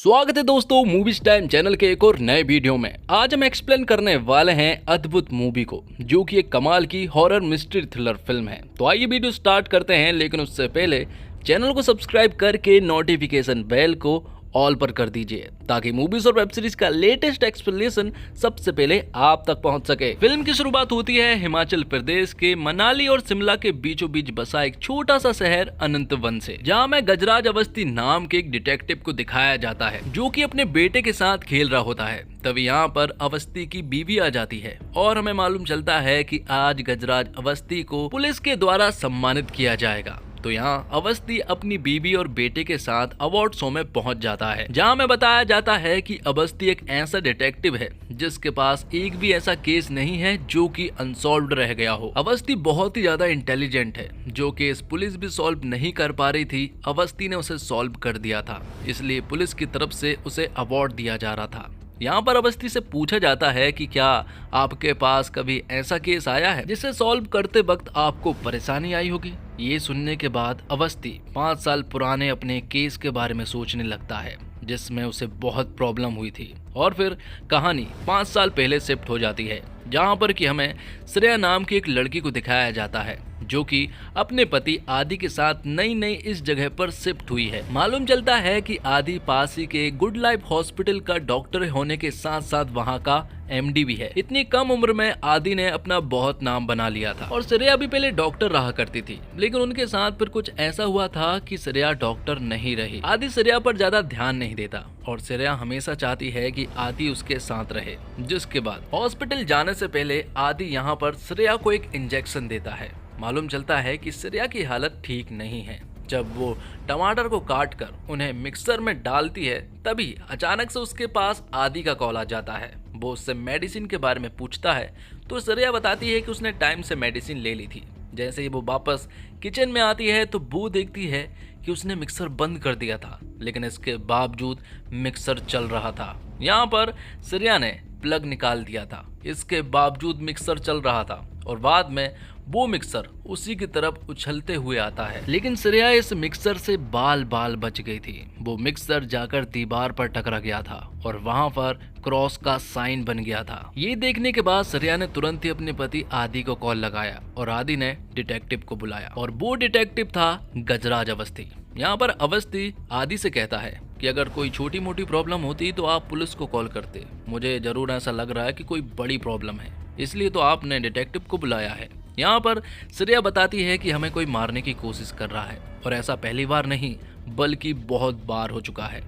स्वागत है दोस्तों मूवीज टाइम चैनल के एक और नए वीडियो में। आज हम एक्सप्लेन करने वाले हैं अद्भुत मूवी को, जो कि एक कमाल की हॉरर मिस्ट्री थ्रिलर फिल्म है। तो आइए वीडियो स्टार्ट करते हैं, लेकिन उससे पहले चैनल को सब्सक्राइब करके नोटिफिकेशन बेल को ऑल पर कर दीजिए, ताकि मूवीज और वेब सीरीज का लेटेस्ट एक्सप्लेनेशन सबसे पहले आप तक पहुंच सके। फिल्म की शुरुआत होती है हिमाचल प्रदेश के मनाली और शिमला के बीचों बीच बसा एक छोटा सा शहर अनंतवन से, जहां में गजराज अवस्थी नाम के एक डिटेक्टिव को दिखाया जाता है, जो कि अपने बेटे के साथ खेल रहा होता है। तभी यहाँ पर अवस्थी की बीवी आ जाती है और हमें मालूम चलता है कि आज गजराज अवस्थी को पुलिस के द्वारा सम्मानित किया जाएगा। तो यहाँ अवस्थी अपनी बीवी और बेटे के साथ अवार्ड शो में पहुंच जाता है, जहाँ में बताया जाता है कि अवस्थी एक ऐसा डिटेक्टिव है जिसके पास एक भी ऐसा केस नहीं है जो कि अनसॉल्व्ड रह गया हो। अवस्थी बहुत ही ज्यादा इंटेलिजेंट है, जो केस पुलिस भी सॉल्व नहीं कर पा रही थी, अवस्थी ने उसे सॉल्व कर दिया था, इसलिए पुलिस की तरफ से उसे अवार्ड दिया जा रहा था। यहाँ पर अवस्थी से पूछा जाता है कि क्या आपके पास कभी ऐसा केस आया है जिसे सॉल्व करते वक्त आपको परेशानी आई होगी। ये सुनने के बाद अवस्थी 5 साल पुराने अपने केस के बारे में सोचने लगता है, जिसमें उसे बहुत प्रॉब्लम हुई थी। और फिर कहानी 5 साल पहले शिफ्ट हो जाती है, जहाँ पर कि हमें श्रेया नाम की एक लड़की को दिखाया जाता है, जो कि अपने पति आदि के साथ नई नई इस जगह पर शिफ्ट हुई है। मालूम चलता है कि आदि पास ही के गुड लाइफ हॉस्पिटल का डॉक्टर होने के साथ साथ वहाँ का एमडी भी है। इतनी कम उम्र में आदि ने अपना बहुत नाम बना लिया था और श्रेया भी पहले डॉक्टर रहा करती थी, लेकिन उनके साथ फिर कुछ ऐसा हुआ था कि श्रेया डॉक्टर नहीं रही। आदि श्रेया पर ज्यादा ध्यान नहीं देता और श्रेया हमेशा चाहती है कि आदि उसके साथ रहे। जिसके बाद हॉस्पिटल जाने से पहले आदि यहाँ पर श्रेया को एक इंजेक्शन देता है। मालूम चलता है कि श्रेया की हालत ठीक नहीं है। जब वो टमाटर को काट कर उन्हें मिक्सर में डालती है, तभी अचानक से उसके पास आदि का कॉल आ जाता है। वो उससे मेडिसिन के बारे में पूछता है तो श्रेया बताती है कि उसने टाइम से मेडिसिन ले ली थी। जैसे ही वो वापस किचन में आती है तो वो देखती है कि उसने मिक्सर बंद कर दिया था, लेकिन इसके बावजूद मिक्सर चल रहा था। यहाँ पर श्रेया ने प्लग निकाल दिया था, इसके बावजूद मिक्सर चल रहा था और बाद में वो मिक्सर उसी की तरफ उछलते हुए आता है। लेकिन श्रेया इस मिक्सर से बाल बाल बच गई थी। वो मिक्सर जाकर दीवार पर टकरा गया था और वहां पर क्रॉस का साइन बन गया था। ये देखने के बाद श्रेया ने तुरंत ही अपने पति आदि को कॉल लगाया और आदि ने डिटेक्टिव को बुलाया और वो डिटेक्टिव था गजराज अवस्थी। यहाँ पर अवस्थी आदि से कहता है कि अगर कोई छोटी मोटी प्रॉब्लम होती तो आप पुलिस को कॉल करते, मुझे जरूर ऐसा लग रहा है कि कोई बड़ी प्रॉब्लम है, इसलिए तो आपने डिटेक्टिव को बुलाया है। यहाँ पर श्रेया बताती है कि हमें कोई मारने की कोशिश कर रहा है और ऐसा पहली बार नहीं बल्कि बहुत बार हो चुका है।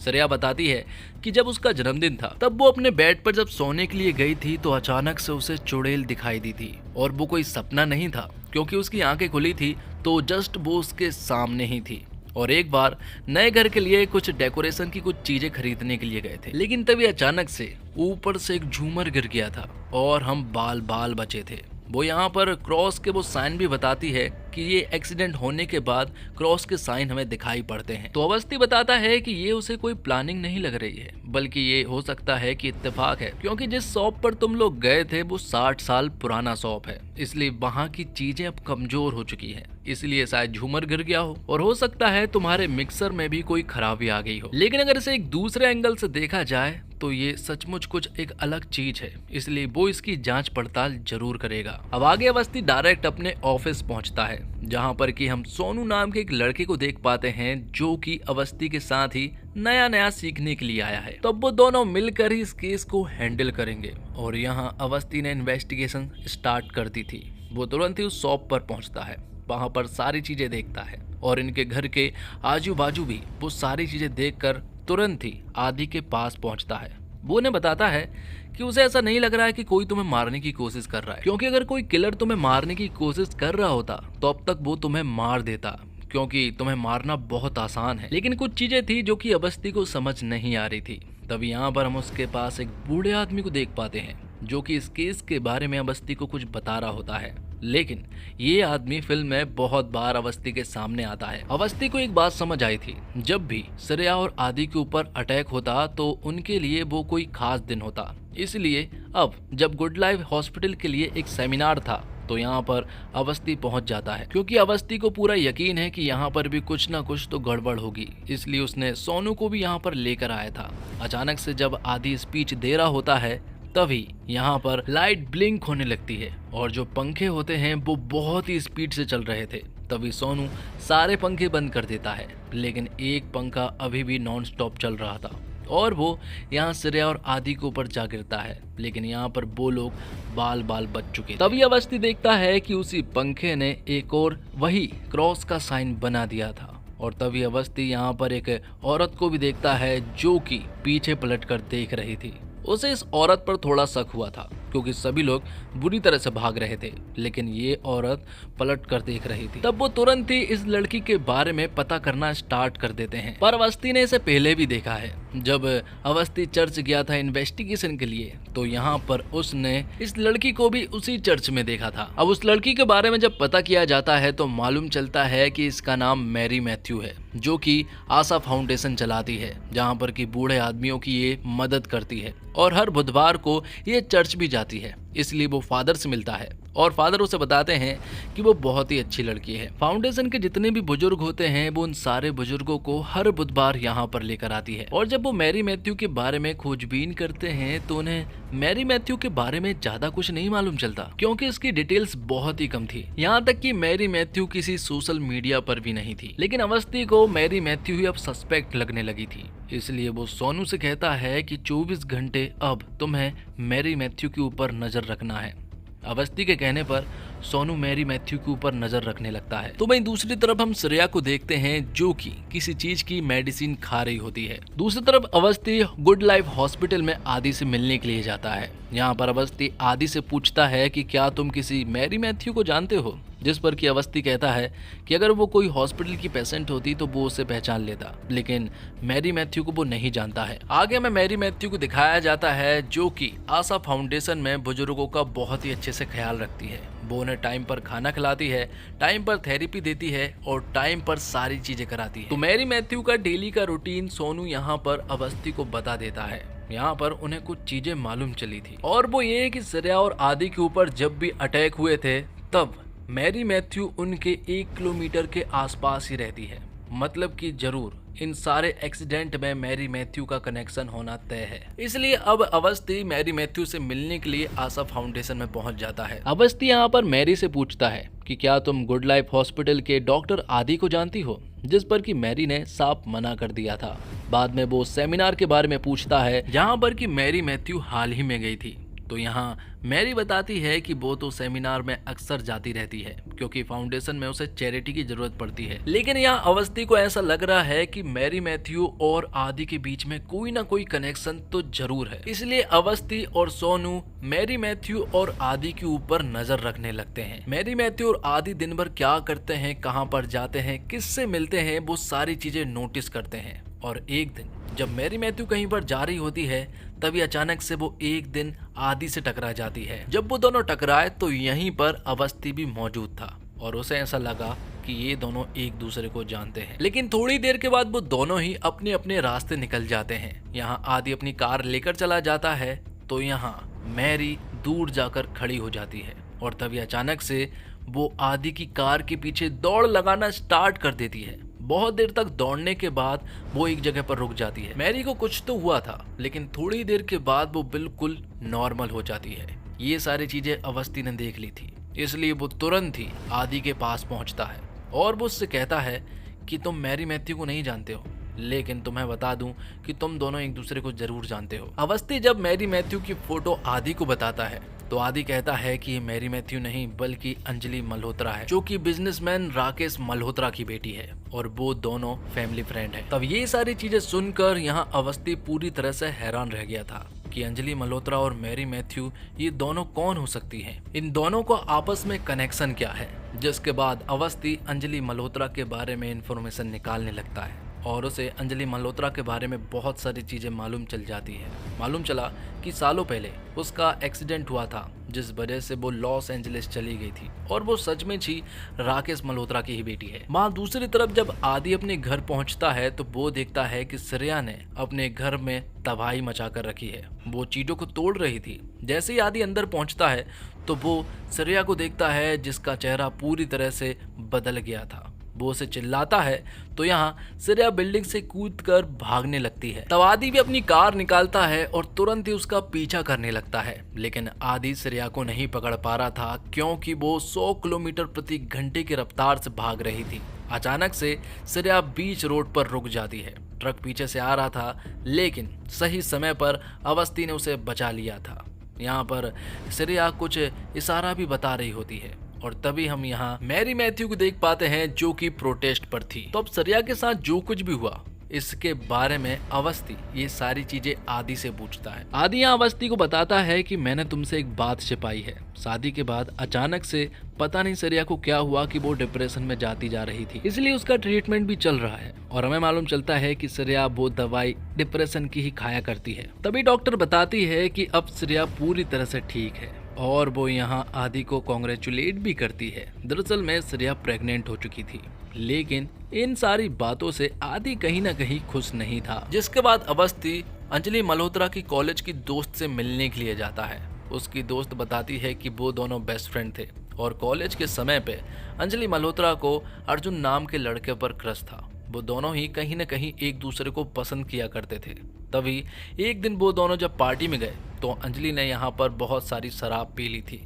श्रेया बताती है कि जब उसका जन्मदिन था तब वो अपने बेड पर जब सोने के लिए गई थी तो अचानक से उसे चुड़ैल दिखाई दी थी और वो कोई सपना नहीं था, क्योंकि उसकी आंखें खुली थी तो जस्ट वो उसके सामने ही थी। और एक बार नए घर के लिए कुछ डेकोरेशन की कुछ चीजें खरीदने के लिए गए थे, लेकिन तभी अचानक से ऊपर से एक झूमर गिर गया था और हम बाल बाल बचे थे। वो यहाँ पर क्रॉस के वो साइन भी बताती है कि ये एक्सीडेंट होने के बाद क्रॉस के साइन हमें दिखाई पड़ते हैं। तो अवस्थी बताता है कि ये उसे कोई प्लानिंग नहीं लग रही है, बल्कि ये हो सकता है कि इत्तेफाक है, क्योंकि जिस शॉप पर तुम लोग गए थे वो 60 साल पुराना शॉप है, इसलिए वहाँ की चीजें अब कमजोर हो चुकी है, इसलिए शायद झूमर गिर गया हो और हो सकता है तुम्हारे मिक्सर में भी कोई खराबी आ गई हो। लेकिन अगर इसे एक दूसरे एंगल से देखा जाए तो ये सचमुच कुछ एक अलग चीज है, इसलिए वो इसकी जांच पड़ताल जरूर करेगा। अब आगे अवस्थी डायरेक्ट अपने ऑफिस पहुंचता है, जहां पर कि हम सोनू नाम के एक लड़के को देख पाते हैं, जो कि अवस्थी के साथ ही नया नया सीखने के लिए आया है। तो वो दोनों मिलकर ही इस केस को हैंडल करेंगे और यहाँ अवस्थी ने इन्वेस्टिगेशन स्टार्ट कर दी थी। वो तुरंत ही उस शॉप पर पहुंचता है, वहां पर सारी चीजें देखता है और इनके घर के आजू बाजू भी वो सारी चीजें देखकर तुरंत ही आदि के पास पहुंचता है। वो उन्हें बताता है कि उसे ऐसा नहीं लग रहा है कि कोई तुम्हें मारने की कोशिश कर रहा है, क्योंकि अगर कोई किलर तुम्हें मारने की कोशिश कर रहा होता तो अब तक वो तुम्हें मार देता, क्योंकि तुम्हें मारना बहुत आसान है। लेकिन कुछ चीजें थी जो कि अवस्थी को समझ नहीं आ रही थी। तभी यहाँ पर हम उसके पास एक बूढ़े आदमी को देख पाते हैं, जो कि इस केस के बारे में अवस्थी को कुछ बता रहा होता है। लेकिन ये आदमी फिल्म में बहुत बार अवस्थी के सामने आता है। अवस्थी को एक बात समझ आई थी, जब भी श्रेया और आदि के ऊपर अटैक होता तो उनके लिए वो कोई खास दिन होता, इसलिए अब जब गुड लाइफ हॉस्पिटल के लिए एक सेमिनार था तो यहाँ पर अवस्थी पहुंच जाता है, क्योंकि अवस्थी को पूरा यकीन है कि यहाँ पर भी कुछ ना कुछ तो गड़बड़ होगी, इसलिए उसने सोनू को भी यहाँ पर लेकर आया था। अचानक से जब आदि स्पीच दे रहा होता है तभी यहाँ पर लाइट ब्लिंक होने लगती है और जो पंखे होते हैं वो बहुत ही स्पीड से चल रहे थे। तभी सोनू सारे पंखे बंद कर देता है, लेकिन एक पंखा अभी भी नॉन स्टॉप चल रहा था और वो यहाँ श्रेया और आदि के ऊपर जा गिरता है, लेकिन यहाँ पर वो लोग बाल बाल बच चुके थे। तभी अवस्थी देखता है कि उसी पंखे ने एक और वही क्रॉस का साइन बना दिया था और तभी अवस्थी यहाँ पर एक औरत को भी देखता है जो कि पीछे पलट कर देख रही थी। उसे इस औरत पर थोड़ा शक हुआ था क्योंकि सभी लोग बुरी तरह से भाग रहे थे, लेकिन ये औरत पलट कर देख रही थी। तब वो तुरंत ही इस लड़की के बारे में पता करना स्टार्ट कर देते हैं। पर अवस्थी ने इसे पहले भी देखा है। जब अवस्थी चर्च गया था इन्वेस्टिगेशन के लिए तो यहाँ पर उसने इस लड़की को भी उसी चर्च में देखा था। अब उस लड़की के बारे में जब पता किया जाता है तो मालूम चलता है कि इसका नाम मैरी मैथ्यू है, जो कि आशा फाउंडेशन चलाती है, जहाँ पर कि बूढ़े आदमियों की ये मदद करती है और हर बुधवार को ये चर्च भी जाती है। इसलिए वो फादर से मिलता है और फादर उसे बताते हैं कि वो बहुत ही अच्छी लड़की है। फाउंडेशन के जितने भी बुजुर्ग होते हैं वो उन सारे बुजुर्गों को हर बुधवार यहाँ पर लेकर आती है और जब वो मैरी मैथ्यू के बारे में खोजबीन करते हैं तो उन्हें मैरी मैथ्यू के बारे में ज्यादा कुछ नहीं मालूम चलता, क्योंकि इसकी डिटेल्स बहुत ही कम थी। यहाँ तक कि मैरी मैथ्यू किसी सोशल मीडिया पर भी नहीं थी। लेकिन अवस्थी को मैरी मैथ्यू ही अब सस्पेक्ट लगने लगी थी, इसलिए वो सोनू से कहता है कि 24 घंटे अब तुम्हें मैरी मैथ्यू के ऊपर नजर रखना है। अवस्थी के कहने पर सोनू मैरी मैथ्यू के ऊपर नजर रखने लगता है। तो वहीं दूसरी तरफ हम श्रेया को देखते हैं जो कि किसी चीज की मेडिसिन खा रही होती है। दूसरी तरफ अवस्थी गुड लाइफ हॉस्पिटल में आदि से मिलने के लिए जाता है। यहाँ पर अवस्थी आदि से पूछता है कि क्या तुम किसी मैरी मैथ्यू को जानते हो, जिस पर कि अवस्थी कहता है कि अगर वो कोई हॉस्पिटल की पेशेंट होती तो वो उसे पहचान लेता, लेकिन मैरी मैथ्यू को वो नहीं जानता है। आगे में मैरी मैथ्यू को दिखाया जाता है जो कि आशा फाउंडेशन में बुजुर्गों का बहुत ही अच्छे से ख्याल रखती है। वो उन्हें टाइम पर खाना खिलाती है, टाइम पर थेरेपी देती है और टाइम पर सारी चीजें कराती है। तो मैरी मैथ्यू का डेली का रूटीन सोनू यहाँ पर अवस्थी को बता देता है। यहाँ पर उन्हें कुछ चीजें मालूम चली थी और वो ये कि श्रेया और आदि के ऊपर जब भी अटैक हुए थे तब मैरी मैथ्यू उनके 1 किलोमीटर के आसपास ही रहती है। मतलब कि जरूर इन सारे एक्सीडेंट में मैरी मैथ्यू का कनेक्शन होना तय है। इसलिए अब अवस्थी मैरी मैथ्यू से मिलने के लिए आशा फाउंडेशन में पहुंच जाता है। अवस्थी यहाँ पर मैरी से पूछता है कि क्या तुम गुड लाइफ हॉस्पिटल के डॉक्टर आदि को जानती हो, जिस पर कि मैरी ने साफ मना कर दिया था। बाद में वो सेमिनार के बारे में पूछता है जहाँ पर कि मैरी मैथ्यू हाल ही में गई थी। तो यहाँ मैरी बताती है कि वो तो सेमिनार में अक्सर जाती रहती है क्योंकि फाउंडेशन में उसे चैरिटी की जरूरत पड़ती है। लेकिन यहाँ अवस्थी को ऐसा लग रहा है कि मैरी मैथ्यू और आदि के बीच में कोई ना कोई कनेक्शन तो जरूर है। इसलिए अवस्थी और सोनू मैरी मैथ्यू और आदि के ऊपर नजर रखने लगते हैं। मैरी मैथ्यू और आदि दिन भर क्या करते हैं, कहाँ पर जाते हैं, किससे मिलते हैं, वो सारी चीजें नोटिस करते हैं। और एक दिन जब मैरी मैथ्यू कहीं पर जा रही होती है तभी अचानक से वो एक दिन आदि से टकरा जाती है। जब वो दोनों टकराए तो यहीं पर अवस्थी भी मौजूद था और उसे ऐसा लगा कि ये दोनों एक दूसरे को जानते हैं। लेकिन थोड़ी देर के बाद वो दोनों ही अपने अपने रास्ते निकल जाते हैं। यहाँ आदि अपनी कार लेकर चला जाता है तो यहाँ मैरी दूर जाकर खड़ी हो जाती है और तभी अचानक से वो आदि की कार के पीछे दौड़ लगाना स्टार्ट कर देती है। बहुत देर तक दौड़ने के बाद वो एक जगह पर रुक जाती है। मैरी को कुछ तो हुआ था लेकिन थोड़ी देर के बाद वो बिल्कुल नॉर्मल हो जाती है। ये सारी चीजें अवस्थी ने देख ली थी, इसलिए वो तुरंत ही आदि के पास पहुंचता है और वो उससे कहता है कि तुम मैरी मैथ्यू को नहीं जानते हो, लेकिन तुम्हें बता दूं कि तुम दोनों एक दूसरे को जरूर जानते हो। अवस्थी जब मैरी मैथ्यू की फोटो आदि को बताता है तो आदि कहता है कि ये मैरी मैथ्यू नहीं बल्कि अंजलि मल्होत्रा है, जो कि बिजनेसमैन राकेश मल्होत्रा की बेटी है और वो दोनों फैमिली फ्रेंड है। तब ये सारी चीजें सुनकर यहाँ अवस्थी पूरी तरह से हैरान रह गया था कि अंजलि मल्होत्रा और मैरी मैथ्यू ये दोनों कौन हो सकती हैं, इन दोनों को आपस में कनेक्शन क्या है। जिसके बाद अवस्थी अंजलि मल्होत्रा के बारे में इंफॉर्मेशन निकालने लगता है और उसे अंजलि मल्होत्रा के बारे में बहुत सारी चीजें मालूम चल जाती है। मालूम चला कि सालों पहले उसका एक्सीडेंट हुआ था जिस वजह से वो लॉस एंजलिस चली गई थी और वो सच में ही राकेश मल्होत्रा की ही बेटी है। वहाँ दूसरी तरफ जब आदि अपने घर पहुँचता है तो वो देखता है कि श्रेया ने अपने घर में तबाही मचा कर रखी है। वो चीजों को तोड़ रही थी। जैसे ही आदि अंदर पहुँचता है तो वो श्रेया को देखता है जिसका चेहरा पूरी तरह से बदल गया था। वो उसे चिल्लाता है तो यहाँ श्रेया बिल्डिंग से कूदकर भागने लगती है। तब आदि भी अपनी कार निकालता है और तुरंत ही उसका पीछा करने लगता है, लेकिन आदि श्रेया को नहीं पकड़ पा रहा था क्योंकि वो 100 किलोमीटर प्रति घंटे की रफ्तार से भाग रही थी। अचानक से श्रेया बीच रोड पर रुक जाती है। ट्रक पीछे से आ रहा था, लेकिन सही समय पर अवस्थी ने उसे बचा लिया था। यहाँ पर श्रेया कुछ इशारा भी बता रही होती है और तभी हम यहाँ मैरी मैथ्यू को देख पाते हैं जो कि प्रोटेस्ट पर थी। तो अब श्रेया के साथ जो कुछ भी हुआ इसके बारे में अवस्थी ये सारी चीजें आदि से पूछता है। आदि यहाँ अवस्थी को बताता है कि मैंने तुमसे एक बात छिपाई है। शादी के बाद अचानक से पता नहीं श्रेया को क्या हुआ कि वो डिप्रेशन में जाती जा रही थी, इसलिए उसका ट्रीटमेंट भी चल रहा है और हमें मालूम चलता है कि श्रेया वो दवाई डिप्रेशन की ही खाया करती है। तभी डॉक्टर बताती है कि अब श्रेया पूरी तरह से ठीक है और वो यहाँ आदि को कॉन्ग्रेचुलेट भी करती है। दरअसल में श्रेया प्रेग्नेंट हो चुकी थी, लेकिन इन सारी बातों से आदि कहीं ना कहीं खुश नहीं था। जिसके बाद अवस्थी अंजलि मल्होत्रा की कॉलेज की दोस्त से मिलने के लिए जाता है। उसकी दोस्त बताती है कि वो दोनों बेस्ट फ्रेंड थे और कॉलेज के समय पे अंजलि मल्होत्रा को अर्जुन नाम के लड़के पर क्रश था। वो दोनों ही कहीं न कहीं एक दूसरे को पसंद किया करते थे। तभी एक दिन वो दोनों जब पार्टी में गए तो अंजलि ने यहाँ पर बहुत सारी शराब पी ली थी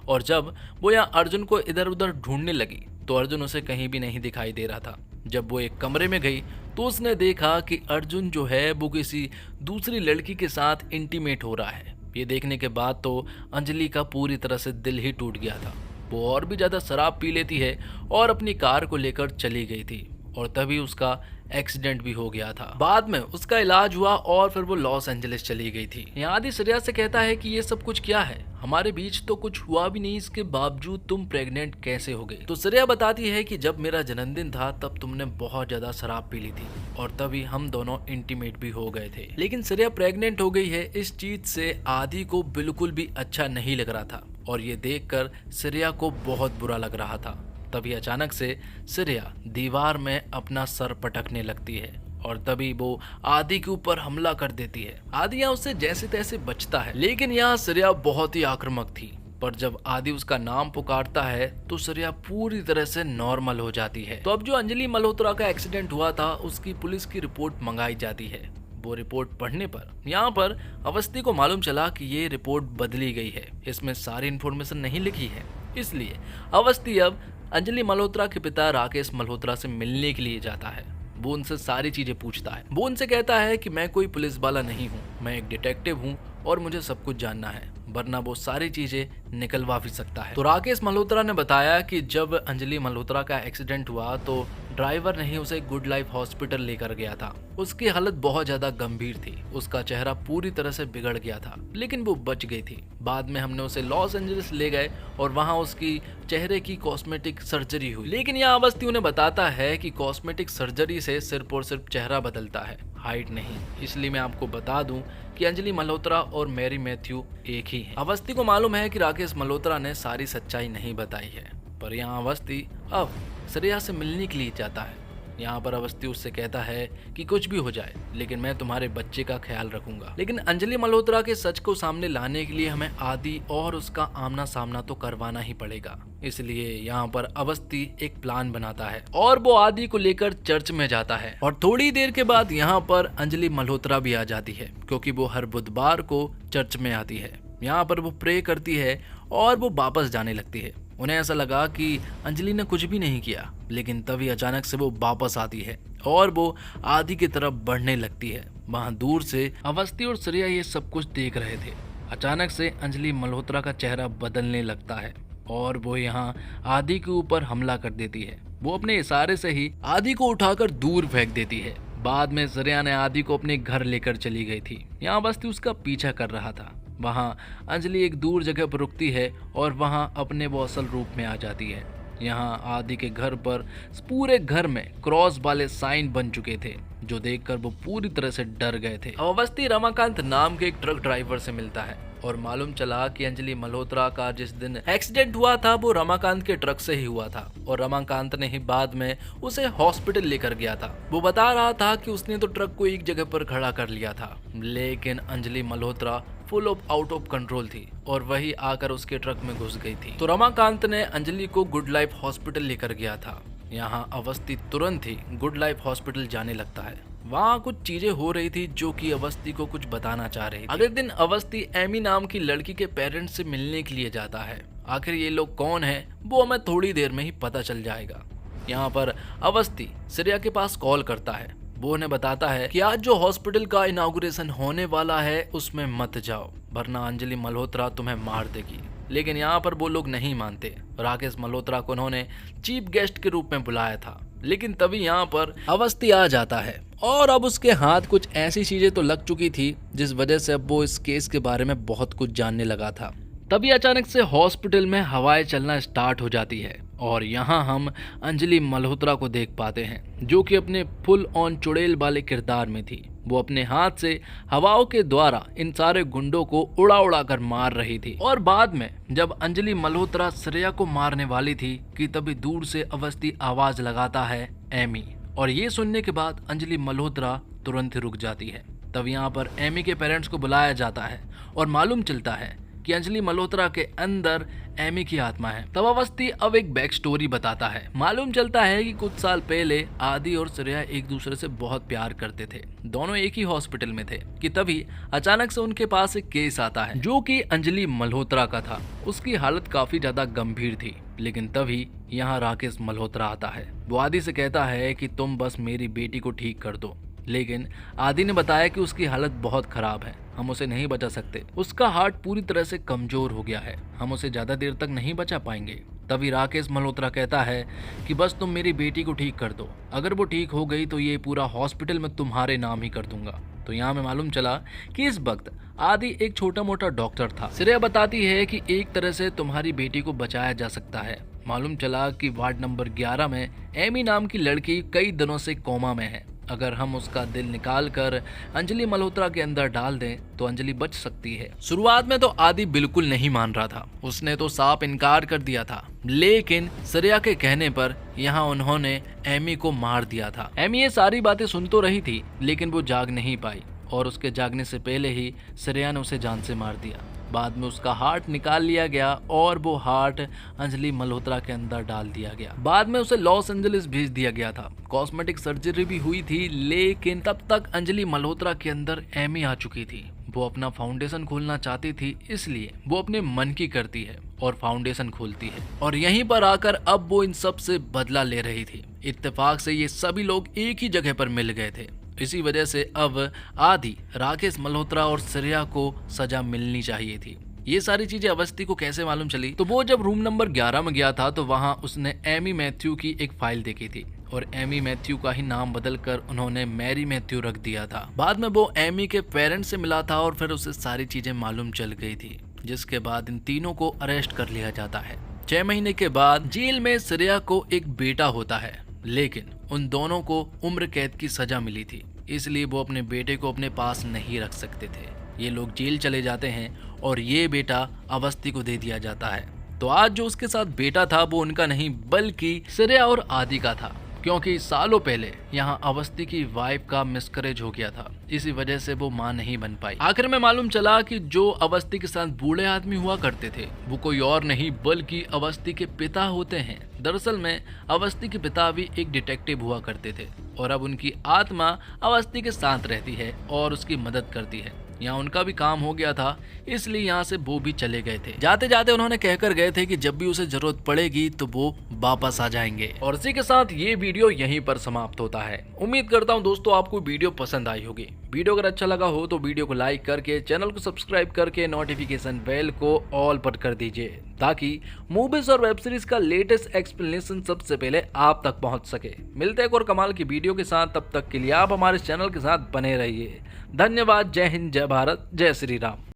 और जब वो यहाँ अर्जुन को इधर उधर ढूंढने लगी तो अर्जुन उसे कहीं भी नहीं दिखाई दे रहा था। जब वो एक कमरे में गई तो उसने देखा कि अर्जुन जो है वो किसी दूसरी लड़की के साथ इंटीमेट हो रहा है। ये देखने के बाद तो अंजलि का पूरी तरह से दिल ही टूट गया था। वो और भी ज़्यादा शराब पी लेती है और अपनी कार को लेकर चली गई थी और तभी उसका एक्सीडेंट भी हो गया था। बाद में उसका इलाज हुआ और फिर वो लॉस एंजलिस चली गई थी। यहाँ आदि श्रेया से कहता है कि ये सब कुछ क्या है, हमारे बीच तो कुछ हुआ भी नहीं, इसके बावजूद तुम प्रेग्नेंट कैसे हो गई। तो श्रेया बताती है कि जब मेरा जन्मदिन था तब तुमने बहुत ज्यादा शराब पी ली थी और तभी हम दोनों इंटीमेट भी हो गए थे। लेकिन श्रेया प्रेग्नेंट हो गई है, इस चीज से आदि को बिल्कुल भी अच्छा नहीं लग रहा था और ये देखकर श्रेया को बहुत बुरा लग रहा था। तभी अचानक से श्रेया दीवार में अपना सर पटकने लगती है और तभी वो आदि के ऊपर हमला कर देती है। आदि यहाँ उससे जैसे तैसे बचता है, लेकिन यहाँ श्रेया बहुत ही आक्रामक थी। पर जब आदि उसका नाम पुकारता है तो श्रेया पूरी तरह से नॉर्मल हो जाती है। तो अब जो अंजलि मल्होत्रा का एक्सीडेंट हुआ था उसकी पुलिस की रिपोर्ट मंगाई जाती है। वो रिपोर्ट पढ़ने पर यहाँ पर अवस्थी को मालूम चला कि ये रिपोर्ट बदली गई है, इसमें सारी इन्फॉर्मेशन नहीं लिखी है। इसलिए अवस्थी अब अंजलि मल्होत्रा के पिता राकेश मल्होत्रा से मिलने के लिए जाता है। वो उनसे सारी चीजें पूछता है। वो उनसे कहता है कि मैं कोई पुलिस वाला नहीं हूँ, मैं एक डिटेक्टिव हूँ और मुझे सब कुछ जानना है, वरना वो सारी चीजें निकलवा भी सकता है। तो राकेश मल्होत्रा ने बताया कि जब अंजलि मल्होत्रा का एक्सीडेंट हुआ तो ड्राइवर ने ही उसे गुड लाइफ हॉस्पिटल लेकर गया था। उसकी हालत बहुत ज्यादा गंभीर थी, उसका चेहरा पूरी तरह से बिगड़ गया था, लेकिन वो बच गई थी। बाद में हमने उसे लॉस एंजलिस ले गए और वहाँ उसकी चेहरे की कॉस्मेटिक सर्जरी हुई। लेकिन यहाँ अवस्थी उन्हें बताता है कि कॉस्मेटिक सर्जरी से सिर्फ और सिर्फ चेहरा बदलता है, हाइट नहीं। इसलिए मैं आपको बता दूं कि अंजलि मल्होत्रा और मैरी मैथ्यू एक ही हैं। अवस्थी को मालूम है कि राकेश मल्होत्रा ने सारी सच्चाई नहीं बताई है, पर यहाँ अवस्थी अब श्रेया से मिलने के लिए जाता है। यहाँ पर अवस्थी उससे कहता है कि कुछ भी हो जाए लेकिन मैं तुम्हारे बच्चे का ख्याल रखूंगा। लेकिन अंजलि मल्होत्रा के सच को सामने लाने के लिए हमें आदि और उसका आमना सामना तो करवाना ही पड़ेगा। इसलिए यहाँ पर अवस्थी एक प्लान बनाता है और वो आदि को लेकर चर्च में जाता है। और थोड़ी देर के बाद यहाँ पर अंजलि मल्होत्रा भी आ जाती है, क्योंकि वो हर बुधवार को चर्च में आती है। यहाँ पर वो प्रे करती है और वो वापस जाने लगती है। उन्हें ऐसा लगा कि अंजलि ने कुछ भी नहीं किया, लेकिन तभी अचानक से वो वापस आती है और वो आदि की तरफ बढ़ने लगती है। वहां दूर से अवस्थी और श्रेया ये सब कुछ देख रहे थे। अचानक से अंजलि मल्होत्रा का चेहरा बदलने लगता है और वो यहाँ आदि के ऊपर हमला कर देती है। वो अपने इशारे से ही आदि को उठाकर दूर फेंक देती है। बाद में श्रेया ने आदि को अपने घर लेकर चली गई थी। यहाँ अवस्थी उसका पीछा कर रहा था। वहाँ अंजलि एक दूर जगह पर रुकती है और वहाँ अपने वो असल रूप में आ जाती है। यहाँ आदि के घर पर पूरे घर में क्रॉस वाले साइन बन चुके थे, जो देखकर वो पूरी तरह से डर गए थे। अवस्थी रमाकांत नाम के एक ट्रक ड्राइवर से मिलता है और मालूम चला कि अंजलि मल्होत्रा का जिस दिन एक्सीडेंट हुआ था वो रमाकांत के ट्रक से ही हुआ था और रमाकांत ने ही बाद में उसे हॉस्पिटल लेकर गया था। वो बता रहा था कि उसने तो ट्रक को एक जगह पर खड़ा कर लिया था, लेकिन Anjali Malhotra full of out of control थी और वही आकर उसके ट्रक में घुस गई थी। तो रमाकांत ने अंजलि को गुड लाइफ हॉस्पिटल लेकर गया था। यहाँ अवस्थी तुरंत ही गुड लाइफ हॉस्पिटल जाने लगता है। वहाँ कुछ चीजें हो रही थी जो कि अवस्थी को कुछ बताना चाह रही थी। अगले दिन अवस्थी एमी नाम की लड़की के पेरेंट्स से मिलने के लिए जाता है। आखिर ये लोग कौन है वो हमें थोड़ी देर में ही पता चल जाएगा। यहाँ पर अवस्थी श्रेया के पास कॉल करता है। वो उन्हें बताता है कि आज जो हॉस्पिटल का इनॉग्रेशन होने वाला है उसमें मत जाओ, वरना अंजलि मल्होत्रा तुम्हें मार देगी। लेकिन यहाँ पर वो लोग नहीं मानते। राकेश मल्होत्रा को उन्होंने चीफ गेस्ट के रूप में बुलाया था, लेकिन तभी यहाँ पर अवस्थी आ जाता है और अब उसके हाथ कुछ ऐसी चीजें तो लग चुकी थी जिस वजह से अब वो इस केस के बारे में बहुत कुछ जानने लगा था। तभी अचानक से हॉस्पिटल में हवाएं चलना स्टार्ट हो जाती है और यहाँ हम अंजलि मल्होत्रा को देख पाते हैं जो कि अपने फुल ऑन चुड़ैल वाले किरदार में थी। वो अपने हाथ से हवाओं के द्वारा इन सारे गुंडों को उड़ा उड़ा कर मार रही थी। और बाद में जब अंजलि मल्होत्रा श्रेया को मारने वाली थी कि तभी दूर से अवस्थी आवाज लगाता है एमी, और ये सुनने के बाद अंजलि मल्होत्रा तुरंत ही रुक जाती है। तब यहाँ पर एमी के पेरेंट्स को बुलाया जाता है और मालूम चलता है कि अंजलि मल्होत्रा के अंदर एमी की आत्मा है। तब अवस्थी अब एक बैक स्टोरी बताता है। मालूम चलता है कि कुछ साल पहले आदि और श्रेया एक दूसरे से बहुत प्यार करते थे, दोनों एक ही हॉस्पिटल में थे कि तभी अचानक से उनके पास एक केस आता है जो कि अंजलि मल्होत्रा का था। उसकी हालत काफी ज्यादा गंभीर थी, लेकिन तभी यहाँ राकेश मल्होत्रा आता है। वो आदि से कहता है कि तुम बस मेरी बेटी को ठीक कर दो, लेकिन आदि ने बताया कि उसकी हालत बहुत खराब है, हम उसे नहीं बचा सकते। उसका हार्ट पूरी तरह से कमजोर हो गया है, हम उसे ज्यादा देर तक नहीं बचा पाएंगे। तभी राकेश मल्होत्रा कहता है कि बस तुम मेरी बेटी को ठीक कर दो, अगर वो ठीक हो गई तो ये पूरा हॉस्पिटल में तुम्हारे नाम ही कर दूंगा। तो यहाँ में मालूम चला कि इस वक्त आदि एक छोटा मोटा डॉक्टर था। श्रेया बताती है कि एक तरह से तुम्हारी बेटी को बचाया जा सकता है। मालूम चला कि वार्ड नंबर 11 में एमी नाम की लड़की कई दिनों से कोमा में है। अगर हम उसका दिल निकाल कर अंजलि मल्होत्रा के अंदर डाल दें तो अंजलि बच सकती है। शुरुआत में तो आदि बिल्कुल नहीं मान रहा था, उसने तो साफ इनकार कर दिया था, लेकिन श्रेया के कहने पर यहाँ उन्होंने एमी को मार दिया था। एमी ये सारी बातें सुन तो रही थी, लेकिन वो जाग नहीं पाई और उसके जागने से पहले ही श्रेया ने उसे जान से मार दिया। बाद में उसका हार्ट निकाल लिया गया और वो हार्ट अंजलि मल्होत्रा के अंदर डाल दिया गया। बाद में उसे लॉस एंजलिस भेज दिया गया था। कॉस्मेटिक सर्जरी भी हुई थी, लेकिन तब तक अंजलि मल्होत्रा के अंदर एमी आ चुकी थी। वो अपना फाउंडेशन खोलना चाहती थी, इसलिए वो अपने मन की करती है और फाउंडेशन खोलती है और यहीं पर आकर अब वो इन सब से बदला ले रही थी। इत्तेफाक से ये सभी लोग एक ही जगह पर मिल गए थे। इसी वजह से अब आदि, राकेश मल्होत्रा और श्रेया को सजा मिलनी चाहिए थी। ये सारी चीजें अवस्थी को कैसे मालूम चली? तो वो जब रूम नंबर 11 में गया था तो वहाँ उसने एमी मैथ्यू की एक फाइल देखी थी और एमी मैथ्यू का ही नाम बदलकर उन्होंने मैरी मैथ्यू रख दिया था। बाद में वो एमी के पेरेंट्स से मिला था और फिर उसे सारी चीजें मालूम चल गई थी, जिसके बाद इन तीनों को अरेस्ट कर लिया जाता है। 6 महीने के बाद जेल में श्रेया को एक बेटा होता है, लेकिन उन दोनों को उम्र कैद की सजा मिली थी, इसलिए वो अपने बेटे को अपने पास नहीं रख सकते थे। ये लोग जेल चले जाते हैं और ये बेटा अवस्थी को दे दिया जाता है। तो आज जो उसके साथ बेटा था वो उनका नहीं बल्कि श्रेया और आदि का था, क्योंकि सालों पहले यहाँ अवस्थी की वाइफ का मिसकैरेज हो गया था, इसी वजह से वो मां नहीं बन पाई। आखिर में मालूम चला कि जो अवस्थी के साथ बूढ़े आदमी हुआ करते थे वो कोई और नहीं बल्कि अवस्थी के पिता होते हैं। दरअसल में अवस्थी के पिता भी एक डिटेक्टिव हुआ करते थे और अब उनकी आत्मा अवस्थी के साथ रहती है और उसकी मदद करती है। यहाँ उनका भी काम हो गया था, इसलिए यहाँ से वो भी चले गए थे। जाते जाते उन्होंने कहकर गए थे कि जब भी उसे जरूरत पड़ेगी तो वो वापस आ जाएंगे। और इसी के साथ ये वीडियो यहीं पर समाप्त होता है। उम्मीद करता हूँ दोस्तों आपको वीडियो पसंद आई होगी। वीडियो अगर अच्छा लगा हो तो वीडियो को लाइक करके, चैनल को सब्सक्राइब करके, नोटिफिकेशन बेल को ऑल पर कर दीजिए ताकि मूवीज और वेब सीरीज का लेटेस्ट एक्सप्लेनेशन सबसे पहले आप तक पहुंच सके। मिलते हैं एक और कमाल की वीडियो के साथ, तब तक के लिए आप हमारे चैनल के साथ बने रहिए। धन्यवाद। जय हिंद, जय भारत, जय श्री राम।